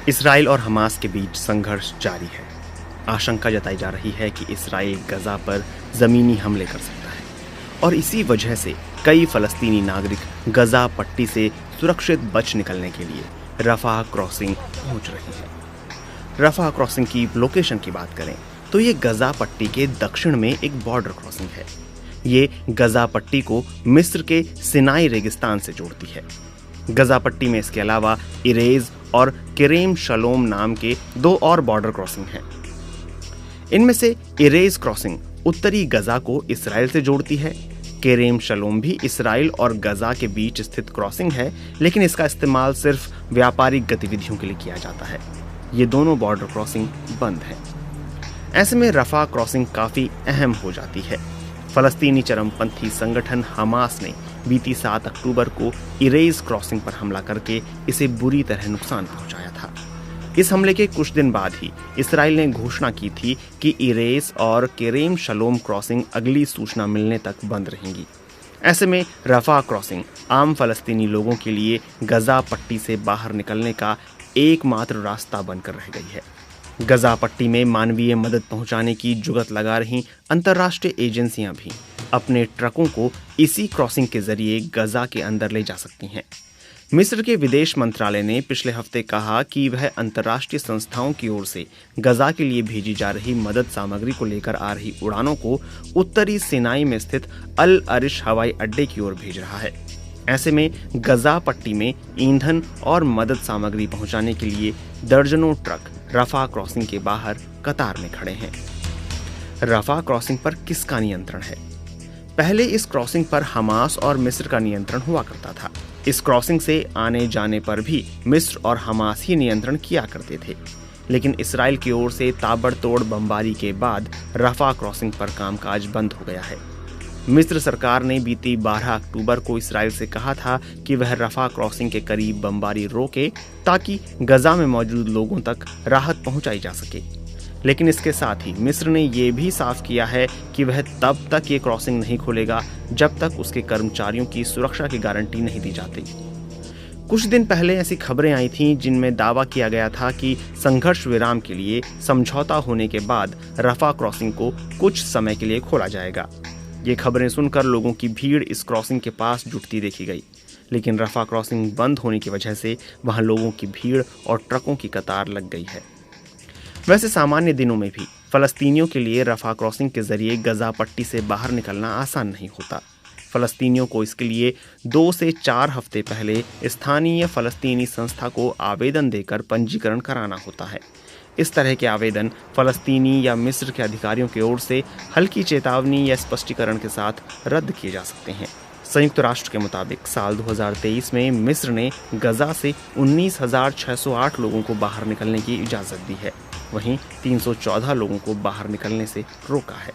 Israel और Hamas के बीच संघर्ष जारी है। आशंका जताई जा रही है कि इसराइल गजा पर ज़मीनी हमले कर सकता है और इसी वजह से कई फ़लस्तीनी नागरिक गजा पट्टी से सुरक्षित बच निकलने के लिए रफ़ाह क्रॉसिंग पहुंच रही है। रफ़ाह क्रॉसिंग की लोकेशन की बात करें तो ये गजा पट्टी के दक्षिण में एक बॉर्डर क्रॉसिंग है। ये गजा पट्टी को मिस्र के सिनाई रेगिस्तान से जोड़ती है। गजा पट्टी में इसके अलावा इरेज और केरेम शलोम नाम के 2 और बॉर्डर क्रॉसिंग हैं। इनमें से इरेज क्रॉसिंग उत्तरी गजा को इसराइल से जोड़ती है। केरेम शलोम भी इसराइल और गजा के बीच स्थित क्रॉसिंग है, लेकिन इसका इस्तेमाल सिर्फ व्यापारिक गतिविधियों के लिए किया जाता है। ये दोनों बॉर्डर क्रॉसिंग बंद हैं। ऐसे में रफ़ाह क्रॉसिंग काफी अहम हो जाती है। फलस्तीनी चरमपंथी संगठन हमास ने बीती 7 अक्टूबर को इरेज क्रॉसिंग पर हमला करके इसे बुरी तरह नुकसान पहुंचाया था। इस हमले के कुछ दिन बाद ही इसराइल ने घोषणा की थी कि इरेज और केरेम शलोम क्रॉसिंग अगली सूचना मिलने तक बंद रहेंगी। ऐसे में रफ़ाह क्रॉसिंग आम फलस्तीनी लोगों के लिए गजा पट्टी से बाहर निकलने का एकमात्र रास्ता बनकर रह गई है। गजा पट्टी में मानवीय मदद पहुंचाने की जुगत लगा रही अंतर्राष्ट्रीय एजेंसियां भी अपने ट्रकों को इसी क्रॉसिंग के जरिए गजा के अंदर ले जा सकती हैं। मिस्र के विदेश मंत्रालय ने पिछले हफ्ते कहा कि वह अंतर्राष्ट्रीय संस्थाओं की ओर से गजा के लिए भेजी जा रही मदद सामग्री को लेकर आ रही उड़ानों को उत्तरी सिनाई में स्थित अल अरिश हवाई अड्डे की ओर भेज रहा है। ऐसे में गजा पट्टी में ईंधन और मदद सामग्री पहुंचाने के लिए दर्जनों ट्रक रफ़ाह क्रॉसिंग के बाहर कतार में खड़े हैं। रफ़ाह क्रॉसिंग पर किसका नियंत्रण है? पहले इस क्रॉसिंग पर हमास और मिस्र का नियंत्रण हुआ करता था। इस क्रॉसिंग से आने जाने पर भी मिस्र और हमास ही नियंत्रण किया करते थे, लेकिन इसराइल की ओर से ताबड़तोड़ बमबारी के बाद रफ़ाह क्रॉसिंग पर कामकाज बंद हो गया है। मिस्र सरकार ने बीती 12 अक्टूबर को इसराइल से कहा था कि वह रफ़ाह क्रॉसिंग के करीब बमबारी रोके ताकि गजा में मौजूद लोगों तक राहत पहुंचाई जा सके। लेकिन इसके साथ ही मिस्र ने यह भी साफ किया है कि वह तब तक ये क्रॉसिंग नहीं खोलेगा जब तक उसके कर्मचारियों की सुरक्षा की गारंटी नहीं दी जाती। कुछ दिन पहले ऐसी खबरें आई थीं जिनमें दावा किया गया था कि संघर्ष विराम के लिए समझौता होने के बाद रफ़ाह क्रॉसिंग को कुछ समय के लिए खोला जाएगा। ये खबरें सुनकर लोगों की भीड़ इस क्रॉसिंग के पास जुटती देखी गई, लेकिन रफ़ाह क्रॉसिंग बंद होने की वजह से वहां लोगों की भीड़ और ट्रकों की कतार लग गई है। वैसे सामान्य दिनों में भी फलस्तीनियों के लिए रफ़ाह क्रॉसिंग के जरिए गजा पट्टी से बाहर निकलना आसान नहीं होता। फलस्तीनियों को इसके लिए 2 से 4 हफ्ते पहले स्थानीय फलस्तीनी संस्था को आवेदन देकर पंजीकरण कराना होता है। इस तरह के आवेदन फलस्तीनी या मिस्र के अधिकारियों की ओर से हल्की चेतावनी या स्पष्टीकरण के साथ रद्द किए जा सकते हैं। संयुक्त राष्ट्र के मुताबिक साल 2023 में मिस्र ने गजा से 19,608 लोगों को बाहर निकलने की इजाज़त दी है, वहीं 314 लोगों को बाहर निकलने से रोका है।